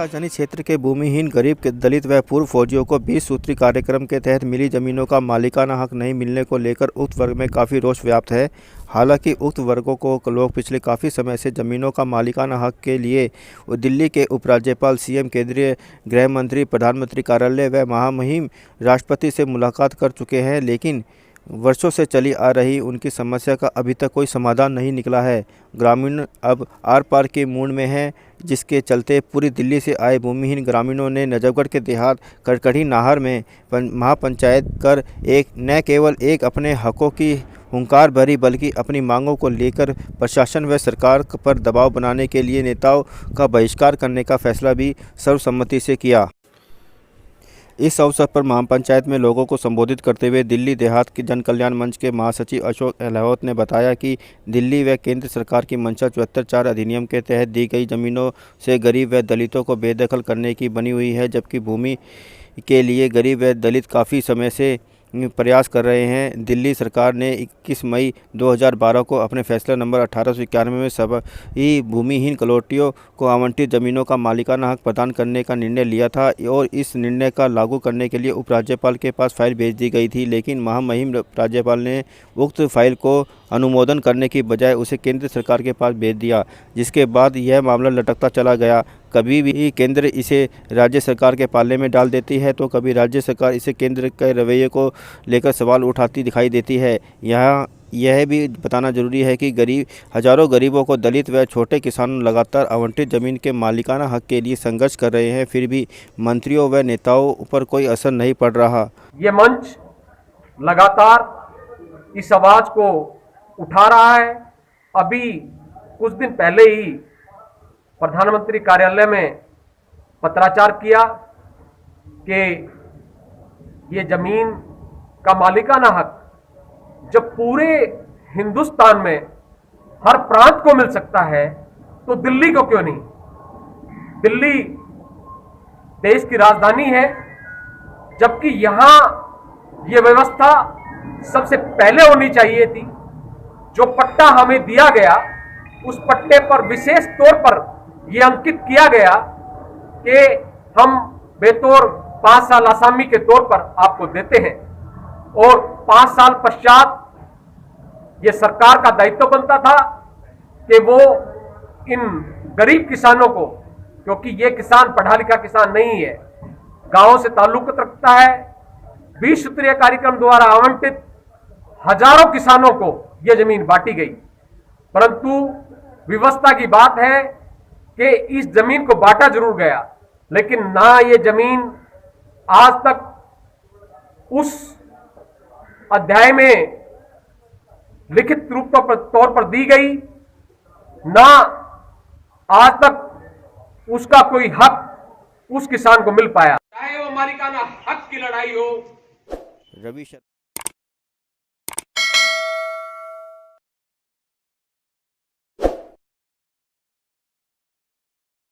राजधानी क्षेत्र के भूमिहीन गरीब के दलित व पूर्व फौजियों को 20 सूत्री कार्यक्रम के तहत मिली जमीनों का मालिकाना हक नहीं मिलने को लेकर उक्त वर्ग में काफ़ी रोष व्याप्त है। हालांकि उक्त वर्गों को लोग पिछले काफ़ी समय से जमीनों का मालिकाना हक के लिए दिल्ली के उपराज्यपाल, सीएम, केंद्रीय गृह मंत्री, प्रधानमंत्री कार्यालय व महामहिम राष्ट्रपति से मुलाकात कर चुके हैं, लेकिन वर्षों से चली आ रही उनकी समस्या का अभी तक कोई समाधान नहीं निकला है। ग्रामीण अब आर पार के मूड में हैं, जिसके चलते पूरी दिल्ली से आए भूमिहीन ग्रामीणों ने नजफगढ़ के देहात कड़कड़ी नाहर में महापंचायत कर एक न केवल एक अपने हकों की हुंकार भरी बल्कि अपनी मांगों को लेकर प्रशासन व सरकार पर दबाव बनाने के लिए नेताओं का बहिष्कार करने का फैसला भी सर्वसम्मति से किया। इस अवसर पर महापंचायत में लोगों को संबोधित करते हुए दिल्ली देहात के जन कल्याण मंच के महासचिव अशोक अहलावत ने बताया कि दिल्ली व केंद्र सरकार की मंशा 74(4) अधिनियम के तहत दी गई जमीनों से गरीब व दलितों को बेदखल करने की बनी हुई है, जबकि भूमि के लिए गरीब व दलित काफ़ी समय से प्रयास कर रहे हैं। दिल्ली सरकार ने 21 मई 2012 को अपने फैसला नंबर 1891 में सभी भूमिहीन कलोटियों को आवंटित जमीनों का मालिकाना हक प्रदान करने का निर्णय लिया था और इस निर्णय का लागू करने के लिए उपराज्यपाल के पास फाइल भेज दी गई थी, लेकिन महामहिम राज्यपाल ने उक्त फाइल को अनुमोदन करने की बजाय उसे केंद्र सरकार के पास भेज दिया, जिसके बाद यह मामला लटकता चला गया। कभी भी केंद्र इसे राज्य सरकार के पाले में डाल देती है तो कभी राज्य सरकार इसे केंद्र के रवैये को लेकर सवाल उठाती दिखाई देती है। यहाँ यह भी बताना जरूरी है कि हजारों गरीबों को दलित व छोटे किसानों लगातार आवंटित जमीन के मालिकाना हक के लिए संघर्ष कर रहे हैं, फिर भी मंत्रियों व नेताओं पर कोई असर नहीं पड़ रहा। ये मंच लगातार इस आवाज को उठा रहा है। अभी कुछ दिन पहले ही प्रधानमंत्री कार्यालय में पत्राचार किया कि ये जमीन का मालिकाना हक जब पूरे हिंदुस्तान में हर प्रांत को मिल सकता है तो दिल्ली को क्यों नहीं। दिल्ली देश की राजधानी है, जबकि यहां ये व्यवस्था सबसे पहले होनी चाहिए थी। जो पट्टा हमें दिया गया उस पट्टे पर विशेष तौर पर यह अंकित किया गया कि हम बेतौर 5 साल आसामी के तौर पर आपको देते हैं और 5 साल पश्चात ये सरकार का दायित्व बनता था कि वो इन गरीब किसानों को, क्योंकि ये किसान पढ़ा लिखा किसान नहीं है, गांवों से ताल्लुक रखता है, 20 सूत्रीय कार्यक्रम द्वारा आवंटित हजारों किसानों को यह जमीन बांटी गई। परंतु व्यवस्था की बात है कि इस जमीन को बांटा जरूर गया, लेकिन ना ये जमीन आज तक उस अध्याय में लिखित रूप तौर पर दी गई, ना आज तक उसका कोई हक उस किसान को मिल पाया। चाहे वो मालिकाना हक की लड़ाई हो। रवि